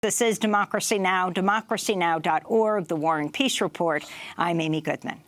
This is Democracy Now!, democracynow.org, The War and Peace Report. I'm Amy Goodman.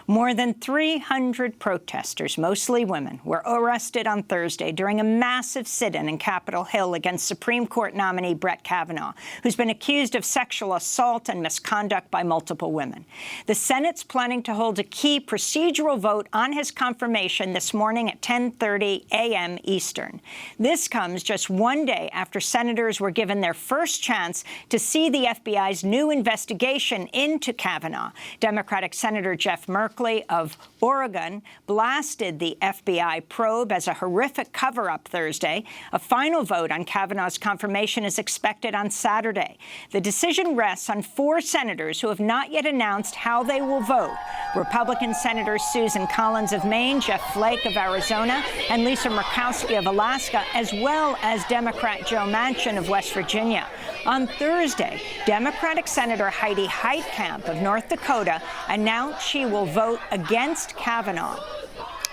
More than 300 protesters, mostly women, were arrested on Thursday during a massive sit-in Capitol Hill against Supreme Court nominee Brett Kavanaugh, who's been accused of sexual assault and misconduct by multiple women. The Senate's planning to hold a key procedural vote on his confirmation this morning at 10:30 a.m. Eastern. This comes just one day after senators were given their first chance to see the FBI's new investigation into Kavanaugh. Democratic Senator Jeff Merkley of Oregon blasted the FBI probe as a horrific cover-up Thursday. A final vote on Kavanaugh's confirmation is expected on Saturday. The decision rests on 4 senators who have not yet announced how they will vote. Republican Senators Susan Collins of Maine, Jeff Flake of Arizona, and Lisa Murkowski of Alaska, as well as Democrat Joe Manchin of West Virginia. On Thursday, Democratic Senator Heidi Heitkamp of North Dakota announced she will vote against Kavanaugh.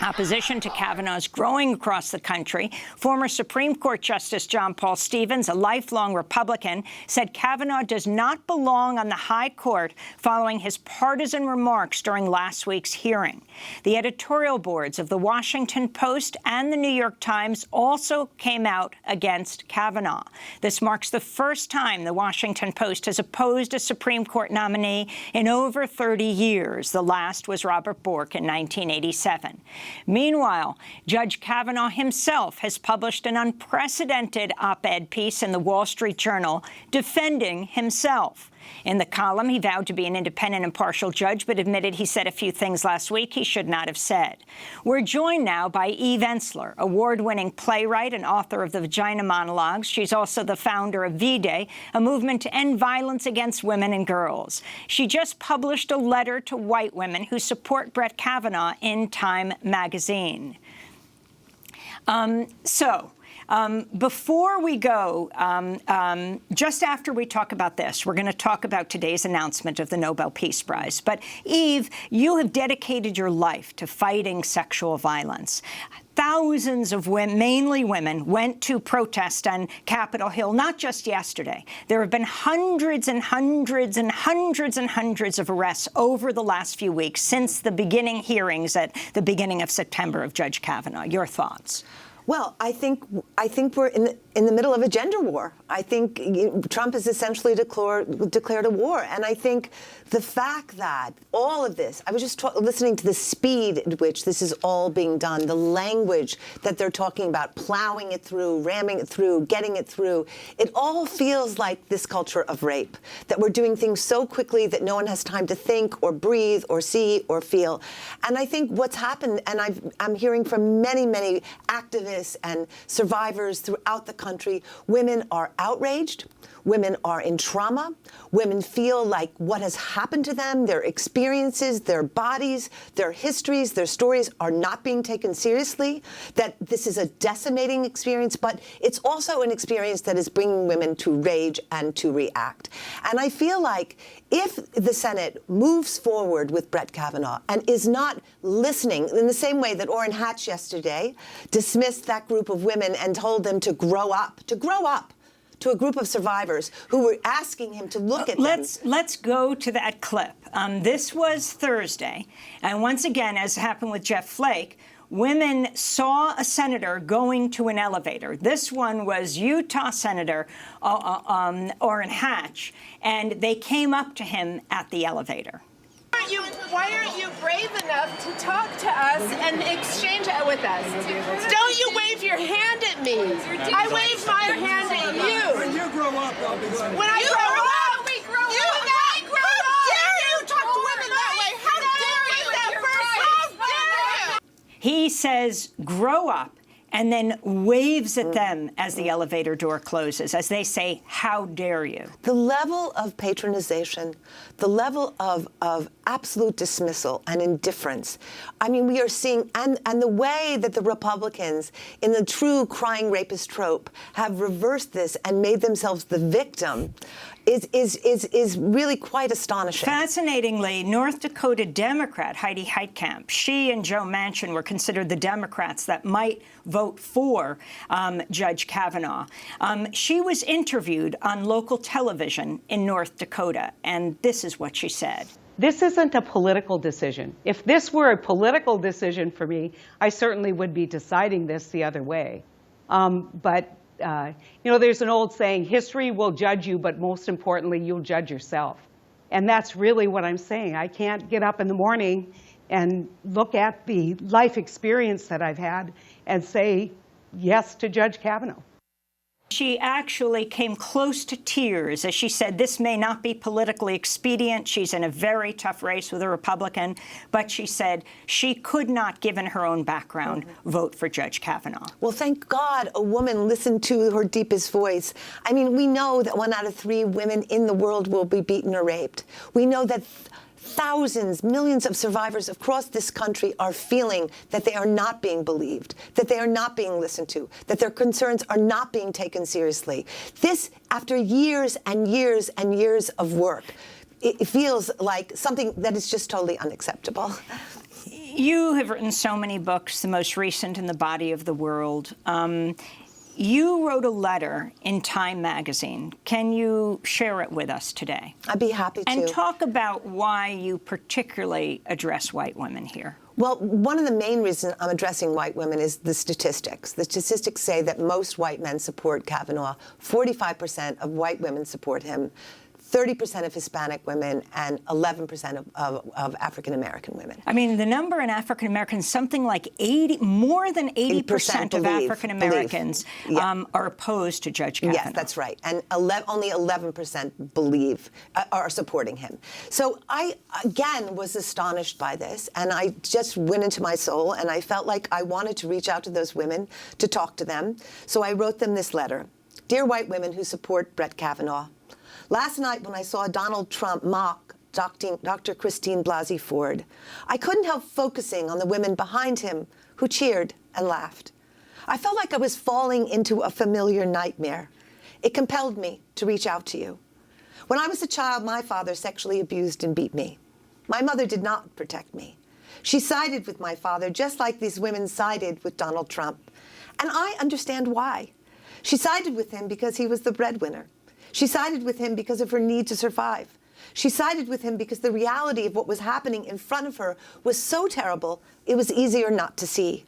Opposition to Kavanaugh is growing across the country. Former Supreme Court Justice John Paul Stevens, a lifelong Republican, said Kavanaugh does not belong on the high court following his partisan remarks during last week's hearing. The editorial boards of The Washington Post and The New York Times also came out against Kavanaugh. This marks the first time The Washington Post has opposed a Supreme Court nominee in over 30 years. The last was Robert Bork in 1987. Meanwhile, Judge Kavanaugh himself has published an unprecedented op-ed piece in the Wall Street Journal defending himself. In the column, he vowed to be an independent, impartial judge, but admitted he said a few things last week he should not have said. We're joined now by Eve Ensler, award-winning playwright and author of the Vagina Monologues. She's also the founder of V-Day, a movement to end violence against women and girls. She just published a letter to white women who support Brett Kavanaugh in Time magazine. Before we go, just after we talk about this, we're going to talk about today's announcement of the Nobel Peace Prize. But, Eve, you have dedicated your life to fighting sexual violence. Thousands of women, mainly women, went to protest on Capitol Hill, not just yesterday. There have been hundreds and hundreds and hundreds and hundreds of arrests over the last few weeks since the beginning hearings at the beginning of September of Judge Kavanaugh. Your thoughts? Well, I think we're in the middle of a gender war. I think Trump has essentially declared a war, and I think the fact that all of this, I was just listening to the speed at which this is all being done, the language that they're talking about, plowing it through, ramming it through, getting it through, it all feels like this culture of rape, that we're doing things so quickly that no one has time to think or breathe or see or feel. And I think what's happened, and I'm hearing from many, many activists and survivors throughout the country, women are outraged, women are in trauma, women feel like what has happened to them, their experiences, their bodies, their histories, their stories are not being taken seriously, that this is a decimating experience, but it's also an experience that is bringing women to rage and to react. And I feel like if the Senate moves forward with Brett Kavanaugh and is not listening in the same way that Orrin Hatch yesterday dismissed that group of women and told them to grow up, to a group of survivors who were asking him to look at them. Let's go to that clip. This was Thursday, and once again, as happened with Jeff Flake, women saw a senator going to an elevator. This one was Utah Senator Orrin Hatch, and they came up to him at the elevator. Why aren't you brave enough to talk to us and exchange it with us? Don't you wave your hand at me. I wave my hand at you. When you grow up, I'll be like, when I grow up, we grow up. How dare you talk to women that way? How dare you that first? How dare you? He says, grow up, and then waves at them as the elevator door closes, as they say, how dare you? The level of patronization, the level of absolute dismissal and indifference. I mean, we are seeing, and the way that the Republicans, in the true crying rapist trope, have reversed this and made themselves the victim is really quite astonishing. Fascinatingly, North Dakota Democrat Heidi Heitkamp, she and Joe Manchin were considered the Democrats that might vote for Judge Kavanaugh. She was interviewed on local television in North Dakota, and this is what she said. This isn't a political decision. If this were a political decision for me, I certainly would be deciding this the other way. You know, there's an old saying, history will judge you, but most importantly, you'll judge yourself. And that's really what I'm saying. I can't get up in the morning and look at the life experience that I've had and say yes to Judge Kavanaugh. She actually came close to tears as she said this may not be politically expedient. She's in a very tough race with a Republican, but she said she could not, given her own background, vote for Judge Kavanaugh. Well, thank God a woman listened to her deepest voice. I mean, we know that 1 out of 3 women in the world will be beaten or raped. We know that thousands, millions of survivors across this country are feeling that they are not being believed, that they are not being listened to, that their concerns are not being taken seriously. This, after years and years and years of work, it feels like something that is just totally unacceptable. You have written so many books, the most recent in the body of the world. You wrote a letter in Time magazine. Can you share it with us today? I'd be happy to. And talk about why you particularly address white women here. Well, one of the main reasons I'm addressing white women is the statistics. The statistics say that most white men support Kavanaugh. 45% of white women support him. 30% of Hispanic women and 11% of African-American women. I mean, the number in African-Americans, something like more than 80% of African-Americans are opposed to Judge Kavanaugh. Yes, that's right. And only 11% believe, are supporting him. So I, again, was astonished by this. And I just went into my soul, and I felt like I wanted to reach out to those women to talk to them. So I wrote them this letter. Dear white women who support Brett Kavanaugh, last night, when I saw Donald Trump mock Dr. Christine Blasey Ford, I couldn't help focusing on the women behind him who cheered and laughed. I felt like I was falling into a familiar nightmare. It compelled me to reach out to you. When I was a child, my father sexually abused and beat me. My mother did not protect me. She sided with my father, just like these women sided with Donald Trump. And I understand why. She sided with him because he was the breadwinner. She sided with him because of her need to survive. She sided with him because the reality of what was happening in front of her was so terrible, it was easier not to see.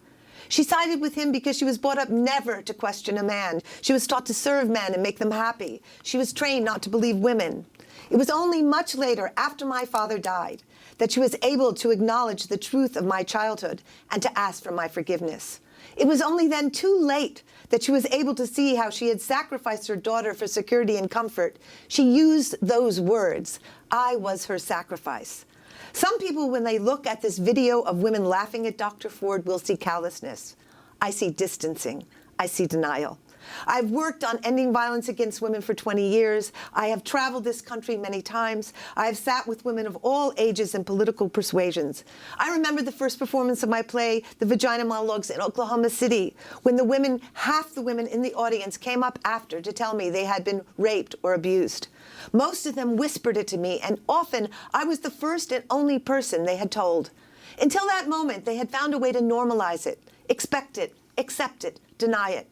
She sided with him because she was brought up never to question a man. She was taught to serve men and make them happy. She was trained not to believe women. It was only much later, after my father died, that she was able to acknowledge the truth of my childhood and to ask for my forgiveness. It was only then too late that she was able to see how she had sacrificed her daughter for security and comfort. She used those words, I was her sacrifice. Some people, when they look at this video of women laughing at Dr. Ford, will see callousness. I see distancing. I see denial. I've worked on ending violence against women for 20 years. I have traveled this country many times. I have sat with women of all ages and political persuasions. I remember the first performance of my play, The Vagina Monologues, in Oklahoma City, when the women, half the women in the audience, came up after to tell me they had been raped or abused. Most of them whispered it to me, and often I was the first and only person they had told. Until that moment, they had found a way to normalize it, expect it, accept it, deny it.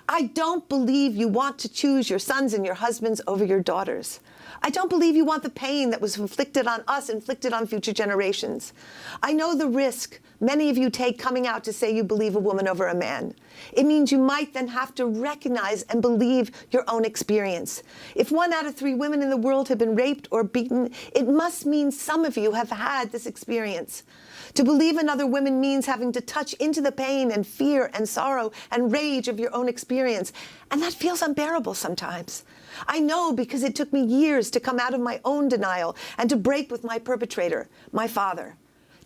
I don't believe you want to choose your sons and your husbands over your daughters. I don't believe you want the pain that was inflicted on us, inflicted on future generations. I know the risk many of you take coming out to say you believe a woman over a man. It means you might then have to recognize and believe your own experience. If 1 out of 3 women in the world have been raped or beaten, it must mean some of you have had this experience. To believe in other women means having to touch into the pain and fear and sorrow and rage of your own experience. And that feels unbearable sometimes. I know because it took me years to come out of my own denial and to break with my perpetrator, my father.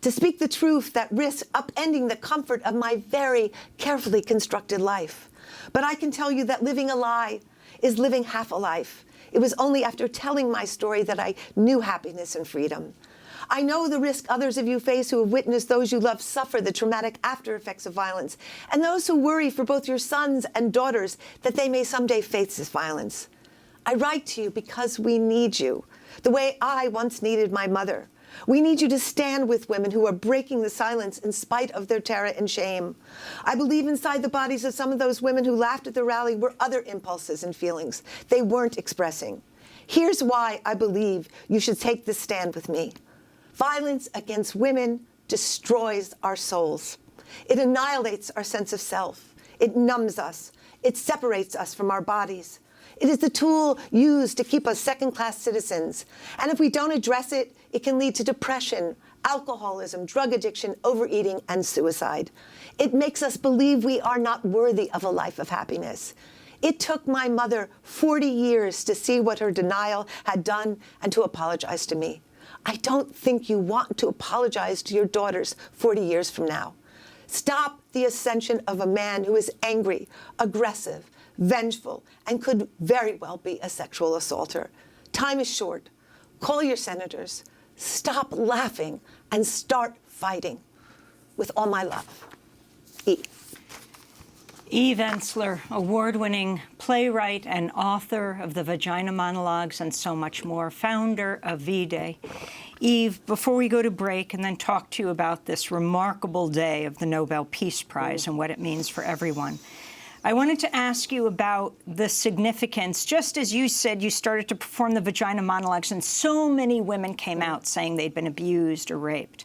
To speak the truth that risks upending the comfort of my very carefully constructed life. But I can tell you that living a lie is living half a life. It was only after telling my story that I knew happiness and freedom. I know the risk others of you face who have witnessed those you love suffer the traumatic after effects of violence, and those who worry for both your sons and daughters that they may someday face this violence. I write to you because we need you, the way I once needed my mother. We need you to stand with women who are breaking the silence in spite of their terror and shame. I believe inside the bodies of some of those women who laughed at the rally were other impulses and feelings they weren't expressing. Here's why I believe you should take this stand with me. Violence against women destroys our souls. It annihilates our sense of self. It numbs us. It separates us from our bodies. It is the tool used to keep us second-class citizens. And if we don't address it, it can lead to depression, alcoholism, drug addiction, overeating, and suicide. It makes us believe we are not worthy of a life of happiness. It took my mother 40 years to see what her denial had done and to apologize to me. I don't think you want to apologize to your daughters 40 years from now. Stop the ascension of a man who is angry, aggressive, vengeful, and could very well be a sexual assaulter. Time is short. Call your senators. Stop laughing and start fighting. With all my love, Eve. Eve Ensler, award-winning playwright and author of the Vagina Monologues and so much more, founder of V-Day. Eve, before we go to break and then talk to you about this remarkable day of the Nobel Peace Prize and what it means for everyone, I wanted to ask you about the significance. Just as you said, you started to perform the Vagina Monologues, and so many women came out saying they'd been abused or raped.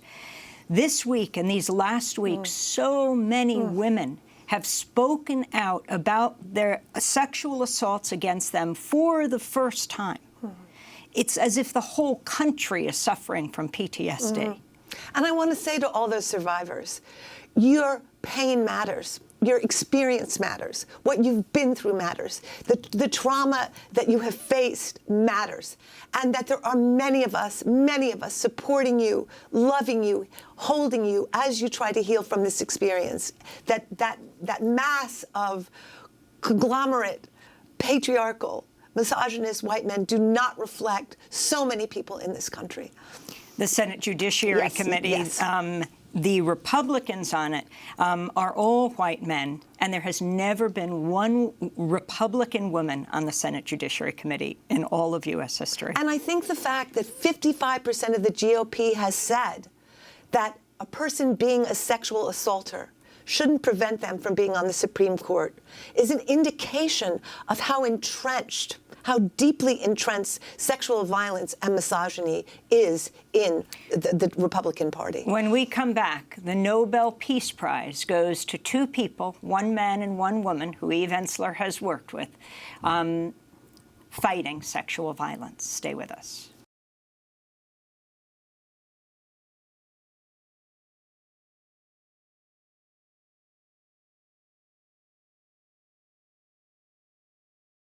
This week and these last weeks, so many women have spoken out about their sexual assaults against them for the first time. It's as if the whole country is suffering from PTSD. And I want to say to all those survivors, your pain matters. Your experience matters. What you've been through matters. The trauma that you have faced matters. And that there are many of us supporting you, loving you, holding you as you try to heal from this experience. That mass of conglomerate, patriarchal, misogynist white men do not reflect so many people in this country. The Senate Judiciary Committee, the Republicans on it are all white men, and there has never been one Republican woman on the Senate Judiciary Committee in all of U.S. history. And I think the fact that 55% of the GOP has said that a person being a sexual assaulter shouldn't prevent them from being on the Supreme Court is an indication of how entrenched, how deeply entrenched sexual violence and misogyny is in the Republican Party. When we come back, the Nobel Peace Prize goes to two people, one man and one woman, who Eve Ensler has worked with, fighting sexual violence. Stay with us.